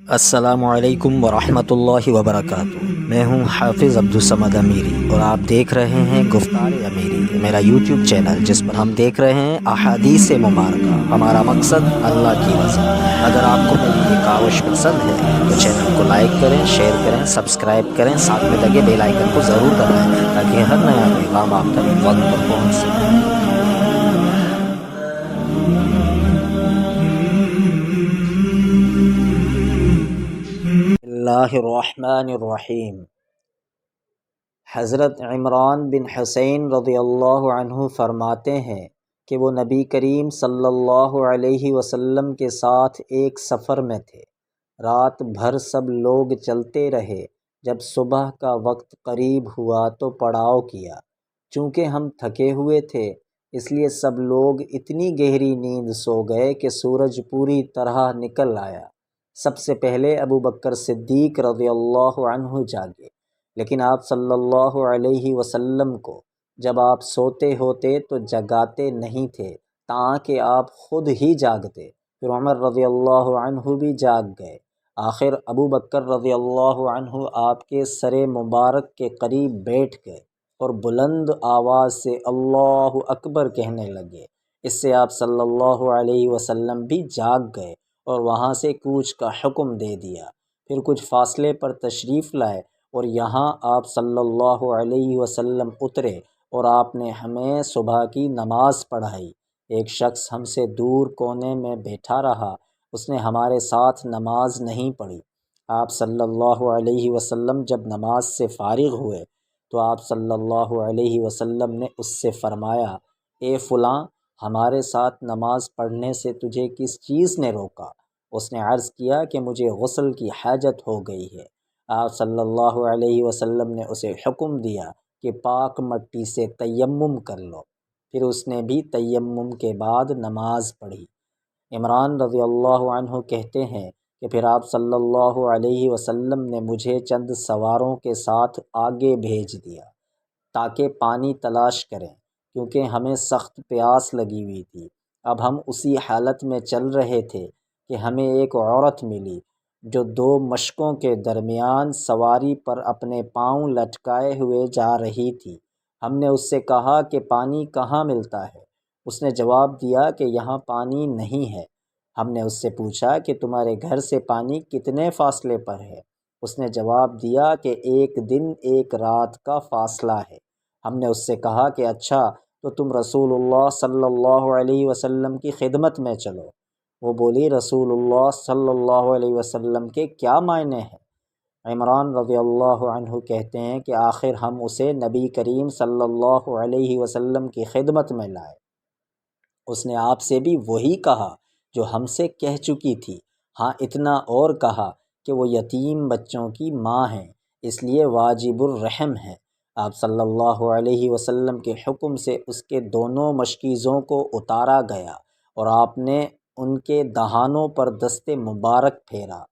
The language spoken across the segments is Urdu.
السلام علیکم ورحمۃ اللہ وبرکاتہ۔ میں ہوں حافظ عبدالصمد امیری اور آپ دیکھ رہے ہیں گفتار امیری، میرا یوٹیوب چینل جس پر ہم دیکھ رہے ہیں احادیث مبارکہ۔ ہمارا مقصد اللہ کی رضا۔ اگر آپ کو میری یہ کاوش پسند ہے تو چینل کو لائک کریں، شیئر کریں، سبسکرائب کریں، ساتھ میں لگے بیل آئیکن کو ضرور دبائیں تاکہ ہر نیا پیغام آپ تک وقت پر پہنچ سکے۔ اللہ الرحمن الرحیم۔ حضرت عمران بن حسین رضی اللہ عنہ فرماتے ہیں کہ وہ نبی کریم صلی اللہ علیہ وسلم کے ساتھ ایک سفر میں تھے۔ رات بھر سب لوگ چلتے رہے۔ جب صبح کا وقت قریب ہوا تو پڑاؤ کیا۔ چونکہ ہم تھکے ہوئے تھے اس لیے سب لوگ اتنی گہری نیند سو گئے کہ سورج پوری طرح نکل آیا۔ سب سے پہلے ابو بکر صدیق رضی اللہ عنہ جاگے، لیکن آپ صلی اللہ علیہ وسلم کو جب آپ سوتے ہوتے تو جگاتے نہیں تھے تاکہ آپ خود ہی جاگتے۔ پھر عمر رضی اللہ عنہ بھی جاگ گئے۔ آخر ابو بکر رضی اللہ عنہ آپ کے سر مبارک کے قریب بیٹھ گئے اور بلند آواز سے اللہ اکبر کہنے لگے۔ اس سے آپ صلی اللہ علیہ وسلم بھی جاگ گئے اور وہاں سے کوچ کا حکم دے دیا۔ پھر کچھ فاصلے پر تشریف لائے اور یہاں آپ صلی اللہ علیہ وسلم اترے اور آپ نے ہمیں صبح کی نماز پڑھائی۔ ایک شخص ہم سے دور کونے میں بیٹھا رہا، اس نے ہمارے ساتھ نماز نہیں پڑھی۔ آپ صلی اللہ علیہ وسلم جب نماز سے فارغ ہوئے تو آپ صلی اللہ علیہ وسلم نے اس سے فرمایا، اے فلاں، ہمارے ساتھ نماز پڑھنے سے تجھے کس چیز نے روکا؟ اس نے عرض کیا کہ مجھے غسل کی حاجت ہو گئی ہے۔ آپ صلی اللہ علیہ وسلم نے اسے حکم دیا کہ پاک مٹی سے تیمم کر لو۔ پھر اس نے بھی تیمم کے بعد نماز پڑھی۔ عمران رضی اللہ عنہ کہتے ہیں کہ پھر آپ صلی اللہ علیہ وسلم نے مجھے چند سواروں کے ساتھ آگے بھیج دیا تاکہ پانی تلاش کریں، کیونکہ ہمیں سخت پیاس لگی ہوئی تھی۔ اب ہم اسی حالت میں چل رہے تھے کہ ہمیں ایک عورت ملی جو دو مشکوں کے درمیان سواری پر اپنے پاؤں لٹکائے ہوئے جا رہی تھی۔ ہم نے اس سے کہا کہ پانی کہاں ملتا ہے؟ اس نے جواب دیا کہ یہاں پانی نہیں ہے۔ ہم نے اس سے پوچھا کہ تمہارے گھر سے پانی کتنے فاصلے پر ہے؟ اس نے جواب دیا کہ 1 دن 1 رات کا فاصلہ ہے۔ ہم نے اس سے کہا کہ اچھا تو تم رسول اللہ صلی اللہ علیہ وسلم کی خدمت میں چلو۔ وہ بولی، رسول اللہ صلی اللہ علیہ وسلم کے کیا معنی ہیں؟ عمران رضی اللہ عنہ کہتے ہیں کہ آخر ہم اسے نبی کریم صلی اللہ علیہ وسلم کی خدمت میں لائے۔ اس نے آپ سے بھی وہی کہا جو ہم سے کہہ چکی تھی، ہاں اتنا اور کہا کہ وہ یتیم بچوں کی ماں ہیں، اس لیے واجب الرحم ہے۔ آپ صلی اللہ علیہ وسلم کے حکم سے اس کے دونوں مشکیزوں کو اتارا گیا اور آپ نے ان کے دہانوں پر دست مبارک پھیرا۔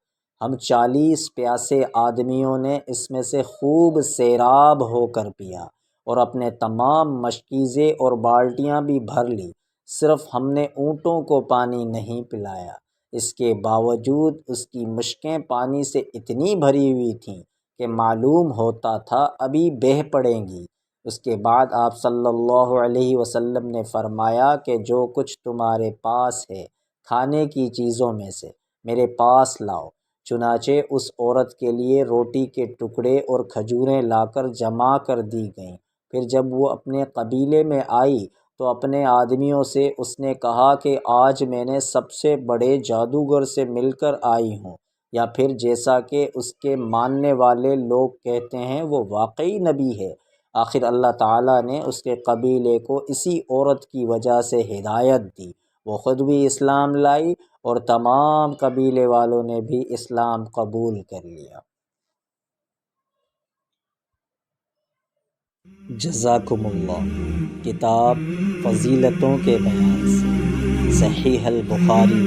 ہم 40 پیاسے آدمیوں نے اس میں سے خوب سیراب ہو کر پیا اور اپنے تمام مشکیزیں اور بالٹیاں بھی بھر لی، صرف ہم نے اونٹوں کو پانی نہیں پلایا۔ اس کے باوجود اس کی مشکیں پانی سے اتنی بھری ہوئی تھیں کہ معلوم ہوتا تھا ابھی بہہ پڑیں گی۔ اس کے بعد آپ صلی اللہ علیہ وسلم نے فرمایا کہ جو کچھ تمہارے پاس ہے کھانے کی چیزوں میں سے میرے پاس لاؤ۔ چنانچہ اس عورت کے لیے روٹی کے ٹکڑے اور کھجوریں لا کر جمع کر دی گئیں۔ پھر جب وہ اپنے قبیلے میں آئی تو اپنے آدمیوں سے اس نے کہا کہ آج میں نے سب سے بڑے جادوگر سے مل کر آئی ہوں، یا پھر جیسا کہ اس کے ماننے والے لوگ کہتے ہیں وہ واقعی نبی ہے۔ آخر اللہ تعالیٰ نے اس کے قبیلے کو اسی عورت کی وجہ سے ہدایت دی، وہ خود بھی اسلام لائی اور تمام قبیلے والوں نے بھی اسلام قبول کر لیا۔ جزاکم اللہ۔ کتاب فضیلتوں کے بیان سے، صحیح البخاری،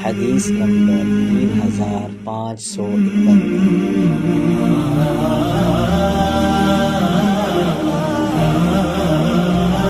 حدیث نمبر 3571۔